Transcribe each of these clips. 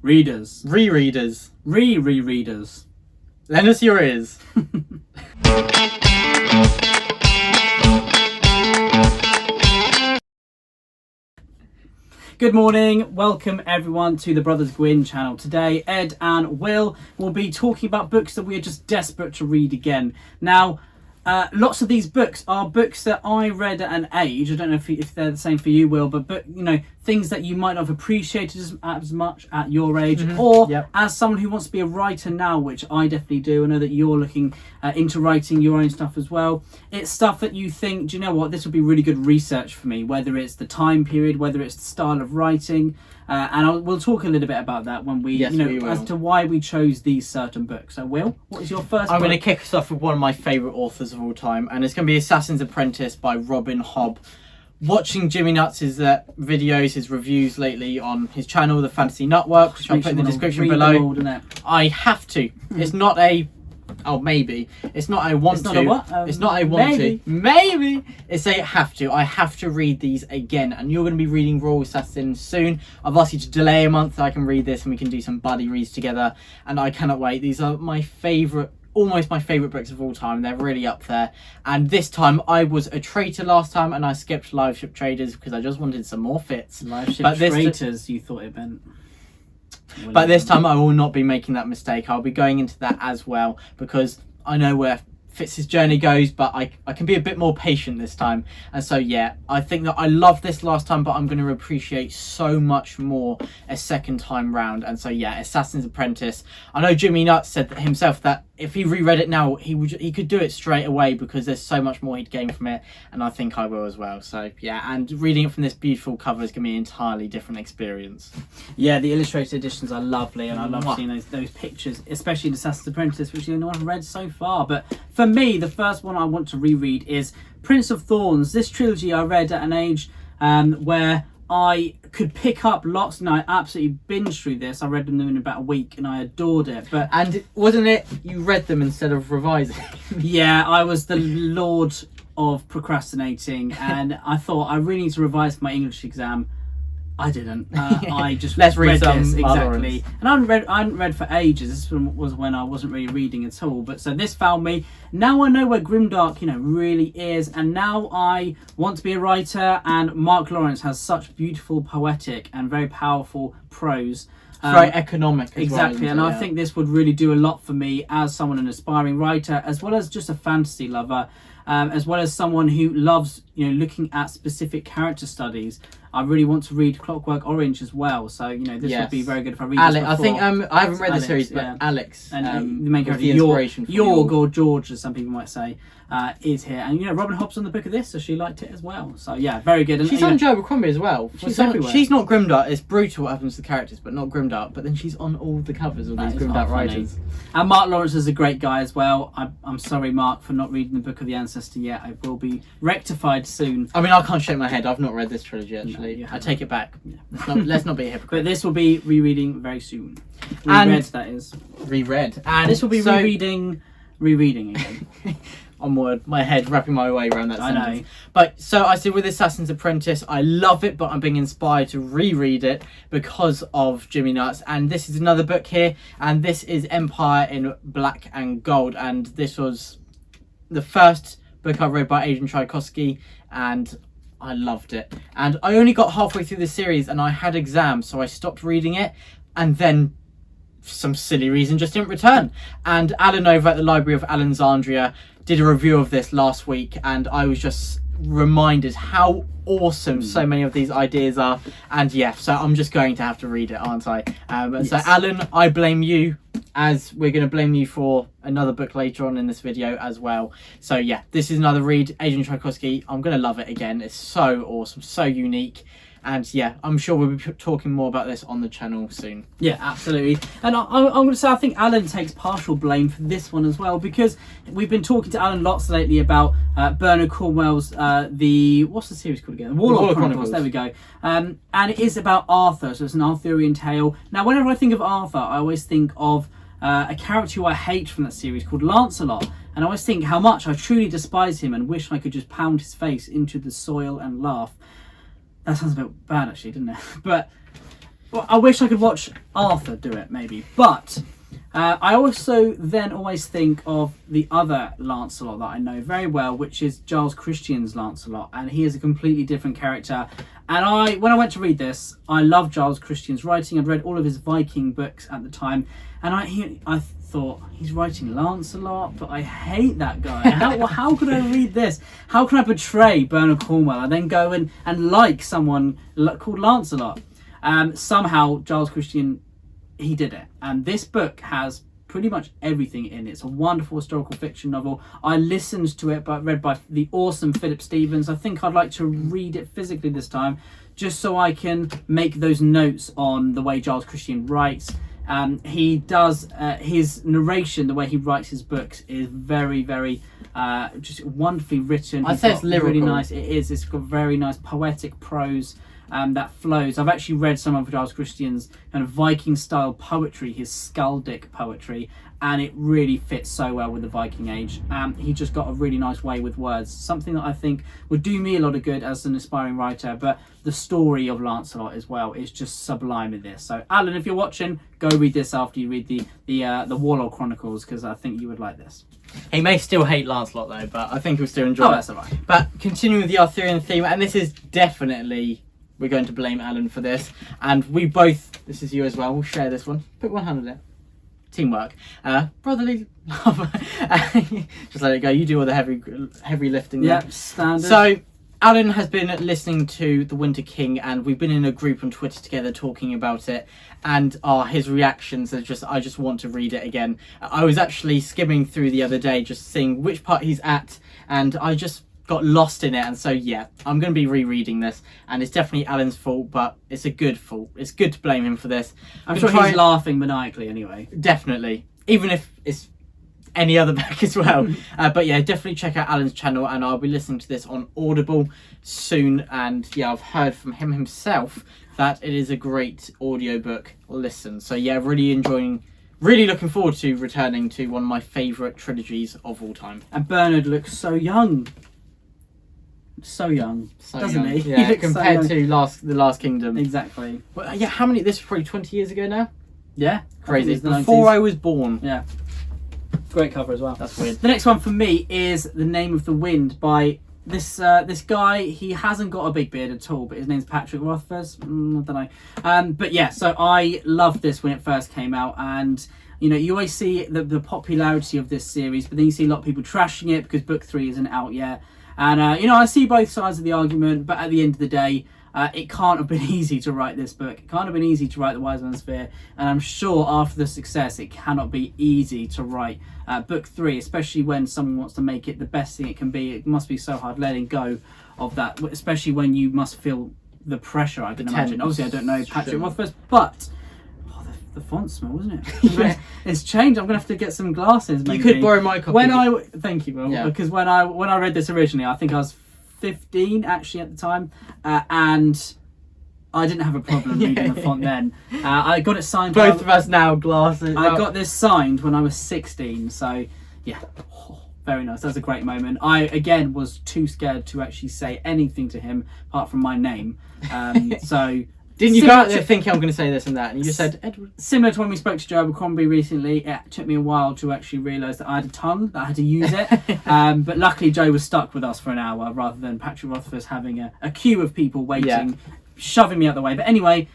Readers. Rereaders. Rereaders. Lend us your ears. Good morning, welcome everyone to the Brothers Gwyn channel. Today, Ed and Will will be talking about books that we are just desperate to read again. Now, lots of these books are books that I read at an age. I don't know if they're the same for you, Will, but things that you might not have appreciated as much at your age, or as someone who wants to be a writer now, which I definitely do. I know that you're looking into writing your own stuff as well. It's stuff that you think, do you know what, this would be really good research for me, whether it's the time period, whether it's the style of writing, and we'll talk a little bit about that when we, as to why we chose these certain books. So, Will, what is your first book? I'm going to kick us off with one of my favourite authors of all time, and it's going to be Assassin's Apprentice by Robin Hobb. Watching Jimmy Nuts' videos, his reviews lately on his channel, The Fantasy Nutwork, which I'll put in the description below. I have to. It's not a... Oh, maybe. It's not I want to. It's not I want to. Maybe. It's a have to. I have to read these again. And you're going to be reading Royal Assassin soon. I've asked you to delay a month so I can read this and we can do some buddy reads together. And I cannot wait. These are my favourite... almost my favourite books of all time. They're really up there. And this time I was a traitor last time and I skipped Live Ship Traders because I just wanted some more fits. Live Ship Traitors, you thought it meant. But this time I will not be making that mistake. I'll be going into that as well because I know where Fitz's journey goes, but I can be a bit more patient this time. And so yeah, I think that I loved this last time, but I'm going to appreciate so much more a second time round. And so yeah, Assassin's Apprentice. I know Jimmy Nuts said himself that if he reread it now, he could do it straight away because there's so much more he'd gain from it, and I think I will as well. So yeah, and reading it from this beautiful cover is going to be an entirely different experience. Yeah, the illustrated editions are lovely, and I love seeing those pictures, especially in Assassin's Apprentice, which no one has read so far. But for me, the first one I want to reread is Prince of Thorns. This trilogy I read at an age where I could pick up lots, and I absolutely binged through this. I read them in about a week and I adored it. And wasn't it you read them instead of revising? Yeah, I was the lord of procrastinating, and I thought I really need to revise for my English exam. I didn't. I just Let's read some this, exactly. And I hadn't read for ages. This was when I wasn't really reading at all. But so this found me. Now I know where grimdark, really is, and now I want to be a writer. And Mark Lawrence has such beautiful, poetic, and very powerful prose. Very economic as exactly, well, and I think this would really do a lot for me as someone, an aspiring writer, as well as just a fantasy lover. As well as someone who loves, looking at specific character studies. I really want to read Clockwork Orange as well. So, this would be very good if I read this before. I think I haven't read the series, but Alex, and the main character, Jorg, or George, as some people might say, is here. And Robin Hobb's on the book of this, so she liked it as well. So yeah, very good. And she's on Abercrombie as well. She's everywhere. She's not grimdark. It's brutal what happens to the characters, but not grimdark. But then she's on all the covers of these grimdark writers. And Mark Lawrence is a great guy as well. I'm sorry, Mark, for not reading the Book of the Ancestor yet. I will be rectified soon. I mean, I can't shake my head. I've not read this trilogy actually. No, I take it back. Yeah. Let's not be a hypocrite. But this will be rereading very soon. Reread, that is. Reread. And this will be rereading again. Onward, my head wrapping my way around that sentence. I know. But so I said with Assassin's Apprentice, I love it, but I'm being inspired to reread it because of Jimmy Nuts. And this is another book here, and this is Empire in Black and Gold. And this was the first book I read by Adrian Tchaikovsky, and I loved it. And I only got halfway through the series and I had exams, so I stopped reading it, and then for some silly reason just didn't return. And Alan over at the Library of Alexandria did a review of this last week, and I was just reminded how awesome so many of these ideas are. And yeah, so I'm just going to have to read it, aren't I? Yes. So Alan, I blame you, as we're going to blame you for another book later on in this video as well. So yeah, this is another read, Adrian Tchaikovsky. I'm going to love it again. It's so awesome, so unique. And yeah, I'm sure we'll be talking more about this on the channel soon. Yeah, absolutely. And I'm going to say I think Alan takes partial blame for this one as well, because we've been talking to Alan lots lately about Bernard Cornwell's what's the series called again? Warlord Chronicles. There we go. And it is about Arthur, so it's an Arthurian tale. Now, whenever I think of Arthur, I always think of a character who I hate from that series called Lancelot. And I always think how much I truly despise him and wish I could just pound his face into the soil and laugh. That sounds a bit bad, actually, doesn't it? But Well, I wish I could watch Arthur do it, maybe. But I also then always think of the other Lancelot that I know very well, which is Giles Christian's Lancelot, and he is a completely different character. And when I went to read this, I loved Giles Christian's writing. I'd read all of his Viking books at the time, and I thought, he's writing Lancelot, but I hate that guy. How could I read this? How can I betray Bernard Cornwell and then go and like someone called Lancelot? Somehow Giles Christian, he did it, and this book has pretty much everything in it. It's a wonderful historical fiction novel. I listened to it, but read by the awesome Philip Stevens. I think I'd like to read it physically this time, just so I can make those notes on the way Giles Christian writes. He does his narration, the way he writes his books, is very, very just wonderfully written. I'd say it's lyrical. Really nice. It is. It's got very nice poetic prose that flows. I've actually read some of Giles Christian's kind of Viking style poetry, his skaldic poetry, and it really fits so well with the Viking age. He just got a really nice way with words, something that I think would do me a lot of good as an aspiring writer. But the story of Lancelot as well is just sublime in this. So Alan, if you're watching, go read this after you read the Warlord Chronicles, because I think you would like this. He may still hate Lancelot though, but I think he'll still enjoy it. That's alright. But continuing with the Arthurian theme, and this is definitely, we're going to blame Alan for this, and we both, this is you as well, we'll share this one. Put one hand on it. Teamwork. Brotherly love. Just let it go. You do all the heavy lifting there. Yep, standard. So Alan has been listening to The Winter King, and we've been in a group on Twitter together talking about it, and his reactions are just, I just want to read it again. I was actually skimming through the other day just seeing which part he's at, and I just got lost in it. And so yeah, I'm going to be rereading this, and it's definitely Alan's fault, but it's a good fault. It's good to blame him for this. I'm sure he's laughing maniacally anyway. Definitely, even if it's any other book as well. But yeah, definitely check out Alan's channel, and I'll be listening to this on Audible soon. And yeah, I've heard from him himself that it is a great audiobook listen. So yeah, really looking forward to returning to one of my favourite trilogies of all time. And Bernard looks so young. So young, doesn't he? Yeah, He looks compared so young. to the Last Kingdom. Exactly. Well, yeah, how many? This was probably 20 years ago now. Yeah, Crazy. I think it was the Before 90s. I was born. Yeah. Great cover as well. That's weird. The next one for me is The Name of the Wind by this guy. He hasn't got a big beard at all, but his name's Patrick Rothfuss. I don't know. But yeah, so I loved this when it first came out, and you know, you always see the popularity of this series, but then you see a lot of people trashing it because book 3 isn't out yet. And, you know, I see both sides of the argument, but at the end of the day, it can't have been easy to write this book. It can't have been easy to write The Wise Man's Fear. And I'm sure after the success, it cannot be easy to write book 3, especially when someone wants to make it the best thing it can be. It must be so hard letting go of that, especially when you must feel the pressure, I can imagine. Obviously, I don't know Patrick Rothfuss, but the font smell, isn't it? Yeah. It's changed. I'm gonna have to get some glasses. Maybe. You could borrow my copy. Thank you, Will. Yeah. Because when I read this originally, I think I was 15 actually at the time, and I didn't have a problem reading the font then. I got it signed. Both of us now glasses. I got this signed when I was 16. So yeah, very nice. That's a great moment. I again was too scared to actually say anything to him apart from my name. So. Didn't you go out there thinking I'm going to say this and that, and you just said Edward? Similar to when we spoke to Joe Abercrombie recently, it took me a while to actually realise that I had a tongue, that I had to use it. But luckily Joe was stuck with us for an hour rather than Patrick Rothfuss having a queue of people waiting, shoving me out the way. But anyway,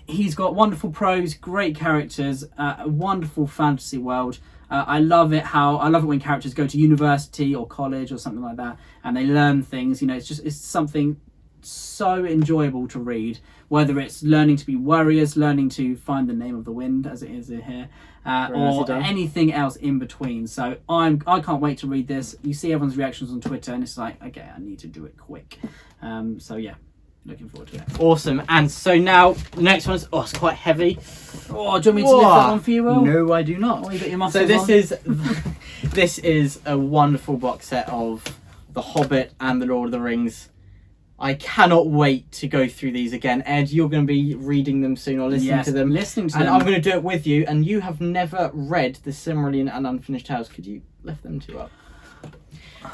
he's got wonderful prose, great characters, a wonderful fantasy world. I love it when characters go to university or college or something like that, and they learn things. You know, it's something so enjoyable to read, whether it's learning to be warriors, learning to find the name of the wind as it is here, or anything else in between. So I can't wait to read this. You see everyone's reactions on Twitter, and it's like, okay, I need to do it quick. So yeah, looking forward to it. Awesome. And so now the next one's it's quite heavy. Oh, do you want me to lift that one for you, Will? No, I do not. Oh, you got your muscles so this on? this is a wonderful box set of The Hobbit and The Lord of the Rings. I cannot wait to go through these again. Ed, you're going to be reading them soon or listening to them. And I'm going to do it with you. And you have never read The Silmarillion and Unfinished Tales. Could you lift them two up?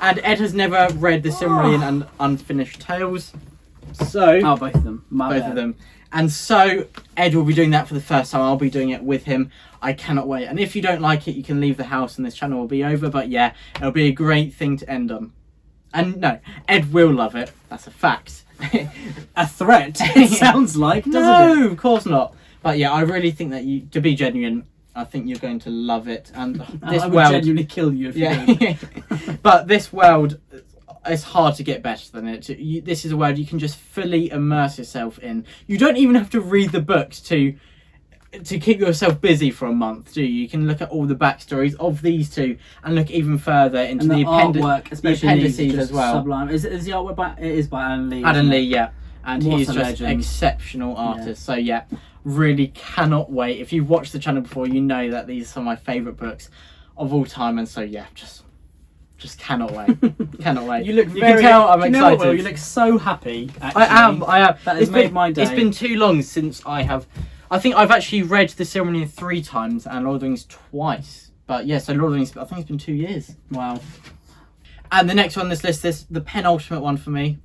And Ed has never read The Silmarillion and Unfinished Tales. So Oh, both of them. both of them. And so Ed will be doing that for the first time. I'll be doing it with him. I cannot wait. And if you don't like it, you can leave the house and this channel will be over. But yeah, it'll be a great thing to end on. And no, Ed will love it. That's a fact. A threat, it sounds like, doesn't No, of course not. But yeah, I really think that you, to be genuine, I think you're going to love it. And this I would world, genuinely kill you if you yeah. did. But this world, it's hard to get better than it. This is a world you can just fully immerse yourself in. You don't even have to read the books to keep yourself busy for a month, do you? You can look at all the backstories of these two and look even further into And the artwork, especially appendices these, as well. Sublime. Is the artwork by? It is by Alan Lee. Adam isn't Lee, it? yeah. And What he's a just legend. exceptional artist. So yeah, really cannot wait. If you've watched the channel before, you know that these are some of my favourite books of all time. And so yeah, just cannot wait. Cannot wait. You look. You can tell I'm you know what, excited. Will? You look so happy. Actually. I am. That has made my day. It's been too long since I think I've actually read The Ceremony 3 times and Lord of the Rings twice. But yeah, so Lord of the Rings, I think it's been 2 years. Wow. And the next one on this list, the penultimate one for me,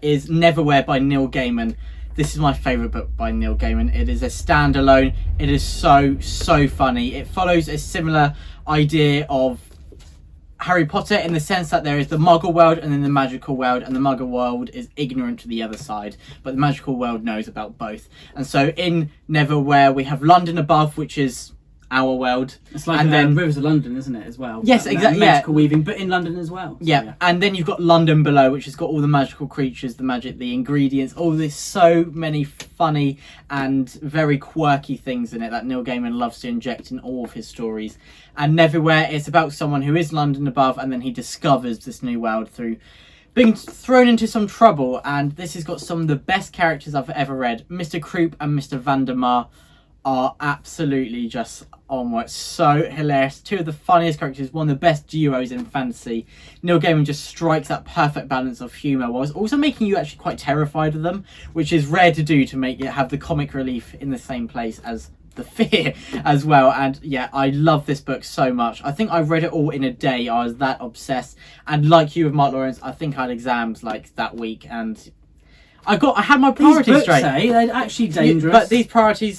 is Neverwhere by Neil Gaiman. This is my favourite book by Neil Gaiman. It is a standalone. It is so funny. It follows a similar idea of Harry Potter in the sense that there is the Muggle world and then the magical world, and the Muggle world is ignorant to the other side, but the magical world knows about both. And so in Neverwhere we have London above, which is our world. It's like and then Rivers of London, isn't it, as well? Yes, That exactly, yeah. Magical weaving, but in London as well. So, yeah, and then you've got London below, which has got all the magical creatures, the magic, the ingredients, all this, so many funny and very quirky things in it that Neil Gaiman loves to inject in all of his stories. And Neverwhere, it's about someone who is London above, and then he discovers this new world through being thrown into some trouble. And this has got some of the best characters I've ever read. Mr. Croup and Mr. Vandermeer are absolutely just, oh my, so hilarious. Two of the funniest characters, one of the best duos in fantasy. Neil Gaiman just strikes that perfect balance of humour whilst also making you actually quite terrified of them, which is rare to do, to make it have the comic relief in the same place as the fear as well. And yeah, I love this book so much. I think I read it all in a day. I was that obsessed. And like you with Mark Lawrence, I think I had exams like that week, and I had my priorities These books, straight. they're actually dangerous. But these priority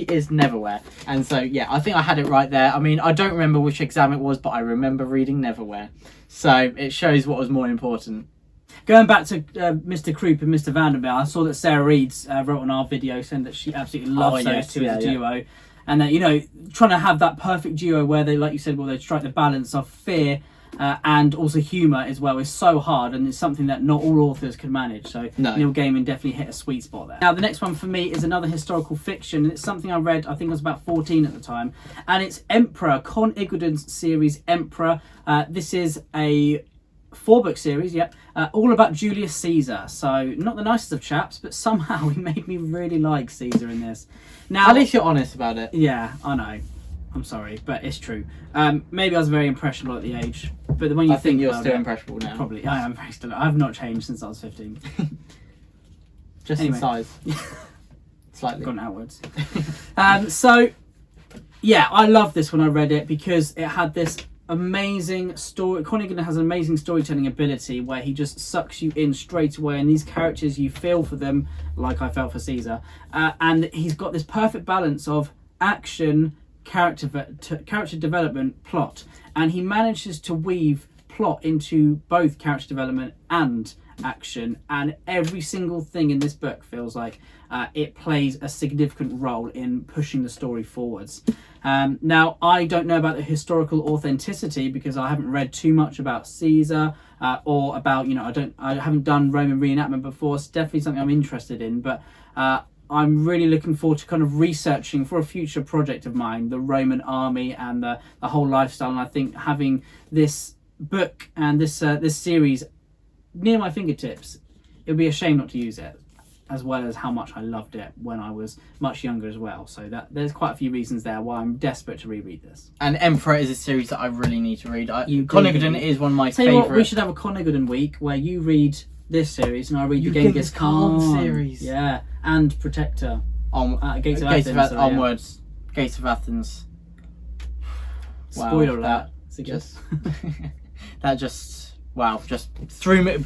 is Neverwhere, and so yeah, I think I had it right there. I mean, I don't remember which exam it was, but I remember reading Neverwhere, so it shows what was more important. Going back to Mr. Croup and Mr. Vandermeer, I saw that Sarah Reeds wrote on our video saying that she absolutely loves those two as a duo, and that, you know, trying to have that perfect duo where they, like you said, they strike the balance of fear and also humour as well is so hard, and it's something that not all authors can manage. So No. Neil Gaiman definitely hit a sweet spot there. Now the next one for me is another historical fiction, and it's something I read, I think I was about 14 at the time, and it's Emperor, Con Igudon's series Emperor. This is a 4-book series, all about Julius Caesar. So not the nicest of chaps, but somehow he made me really like Caesar in this. Now, At least you're honest about it. yeah, I know. I'm sorry, but it's true. Maybe I was very impressionable at the age, but when you I think you're about still it, impressionable now. Probably, I am very still. I've not changed since I was 15. Just Anyway. in size, slightly. Gone outwards. So, yeah, I loved this when I read it because it had this amazing story. Connigan has an amazing storytelling ability where he just sucks you in straight away, and these characters, you feel for them like I felt for Caesar. And he's got this perfect balance of action, character development, plot, and he manages to weave plot into both character development and action, and every single thing in this book feels like it plays a significant role in pushing the story forwards. Now, I don't know about the historical authenticity because I haven't read too much about Caesar or about, you know, I haven't done Roman reenactment before. It's definitely something I'm interested in, but I'm really looking forward to kind of researching for a future project of mine the Roman army and the whole lifestyle. And I think having this book and this series near my fingertips, it would be a shame not to use it, as well as how much I loved it when I was much younger as well. So there's quite a few reasons there why I'm desperate to reread this. And Emperor is a series that I really need to read. You Con do. Igudon is one of my Tell you favourite. what, we should have a Con Igudon week where you read this series and I read You the Genghis Genghis Khan Khan series. Yeah, and Protector. Gates of Athens. Onwards. Gates of Athens. Wow, Spoiler alert. that It's a just guess. that just wow, just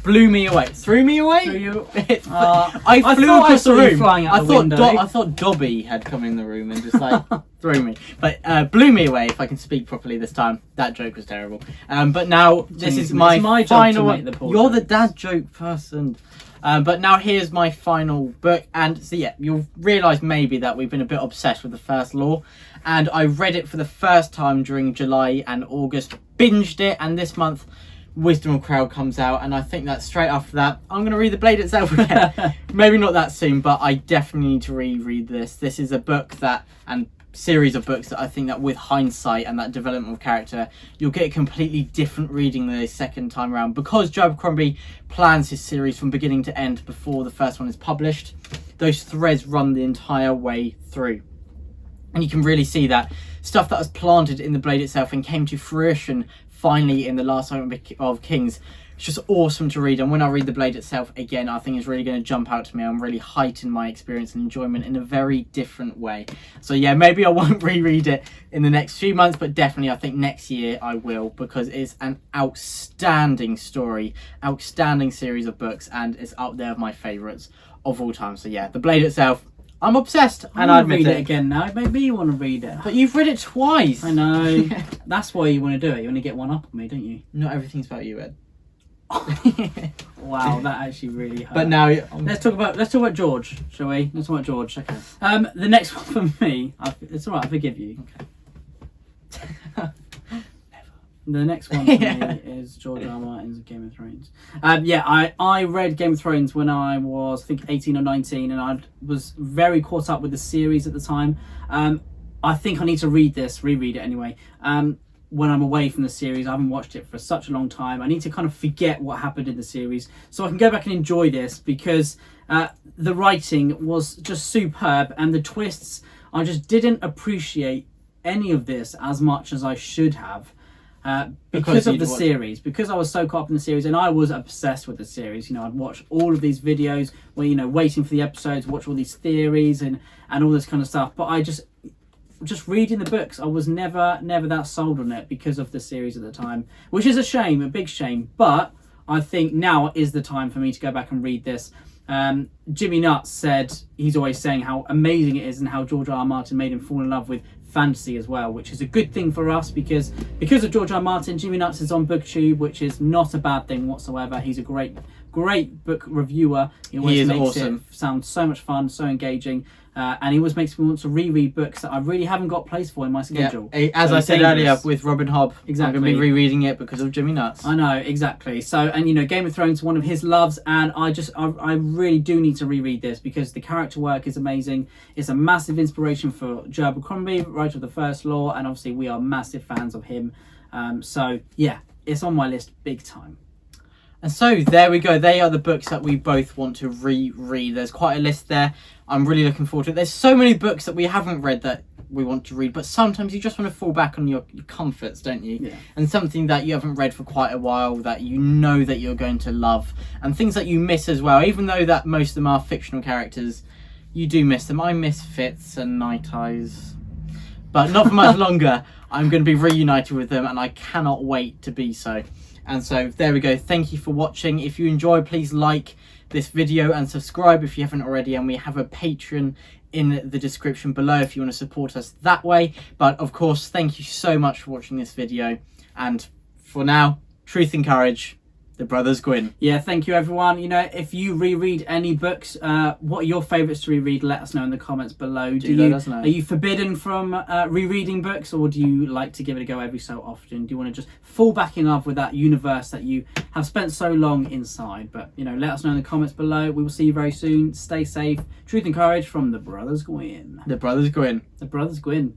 blew me away. Threw me away? I flew thought I across the saw you room. flying out the window. I thought Dobby had come in the room and just like threw me. But blew me away, if I can speak properly this time. That joke was terrible. But now this is my job final to make the poor You're the jokes. dad joke person. But now here's my final book, and so yeah, you'll realise maybe that we've been a bit obsessed with the First Law, and I read it for the first time during July and August, binged it, and this month Wisdom of Crowd comes out, and I think that straight after that I'm going to read The Blade itself again. Maybe not that soon, but I definitely need to reread this. This is a book that, and series of books that I think that with hindsight and that development of character, you'll get a completely different reading the second time around, because Joe Abercrombie plans his series from beginning to end before the first one is published. Those threads run the entire way through, and you can really see that stuff that was planted in The Blade itself and came to fruition finally in the last of Kings. It's just awesome to read, and when I read The Blade itself again, I think it's really going to jump out to me. I'm really heighten my experience and enjoyment in a very different way. So yeah, maybe I won't reread it in the next few months, but definitely I think next year I will, because it's an outstanding story, outstanding series of books, and it's up there with my favourites of all time. So yeah, The Blade itself, I'm obsessed, and I admit read it. it again now. Maybe you want to read it. But you've read it twice. I know. That's why you want to do it. You want to get one up on me, don't you? Not everything's about you, Ed. Wow, that actually really hurt. But now let's talk about George, shall we? Let's talk about George. Okay. The next one for me, it's all right. I forgive you. Okay. The next one for me is George R. R. Martin's Game of Thrones. I read Game of Thrones when I was, I think, 18 or 19, and I was very caught up with the series at the time. I think I need to reread it anyway. When I'm away from the series, I haven't watched it for such a long time. I need to kind of forget what happened in the series so I can go back and enjoy this, because the writing was just superb, and the twists, I just didn't appreciate any of this as much as I should have. Because of the series, because I was so caught up in the series, and I was obsessed with the series. You know, I'd watch all of these videos where, you know, waiting for the episodes, watch all these theories and all this kind of stuff. But I just reading the books, I was never that sold on it because of the series at the time, which is a shame, a big shame. But I think now is the time for me to go back and read this. Jimmy Nuts said, he's always saying how amazing it is and how George R. R. Martin made him fall in love with fantasy as well, which is a good thing for us, because of George R. R. Martin, Jimmy Nuts is on BookTube, which is not a bad thing whatsoever. He's a great book reviewer. He always makes awesome. it sound so much fun, so engaging, and he always makes me want to reread books that I really haven't got place for in my schedule. Yeah. As I said earlier with Robin Hobb, exactly. I'm going to be rereading it because of Jimmy Nuts. I know, exactly. So, and you know, Game of Thrones is one of his loves, and I really do need to reread this because the character work is amazing. It's a massive inspiration for Joe Abercrombie, writer of the First Law, and obviously we are massive fans of him. So yeah, it's on my list big time. And so there we go. They are the books that we both want to reread. There's quite a list there. I'm really looking forward to it. There's so many books that we haven't read that we want to read, but sometimes you just want to fall back on your comforts, don't you? Yeah. And something that you haven't read for quite a while that you know that you're going to love, and things that you miss as well. Even though that most of them are fictional characters, you do miss them. I miss Fitz and Night Eyes, but not for much longer. I'm going to be reunited with them, and I cannot wait to be so. And so there we go. Thank you for watching. If you enjoyed, please like this video and subscribe if you haven't already. And we have a Patreon in the description below if you want to support us that way. But of course, thank you so much for watching this video. And for now, truth and courage, the Brothers Gwyn. Yeah, thank you everyone. You know, if you reread any books, what are your favourites to reread? Let us know in the comments below. Let us know. Are you forbidden from rereading books, or do you like to give it a go every so often? Do you want to just fall back in love with that universe that you have spent so long inside? But, you know, let us know in the comments below. We will see you very soon. Stay safe. Truth and courage from the Brothers Gwyn. The Brothers Gwyn. The Brothers Gwyn.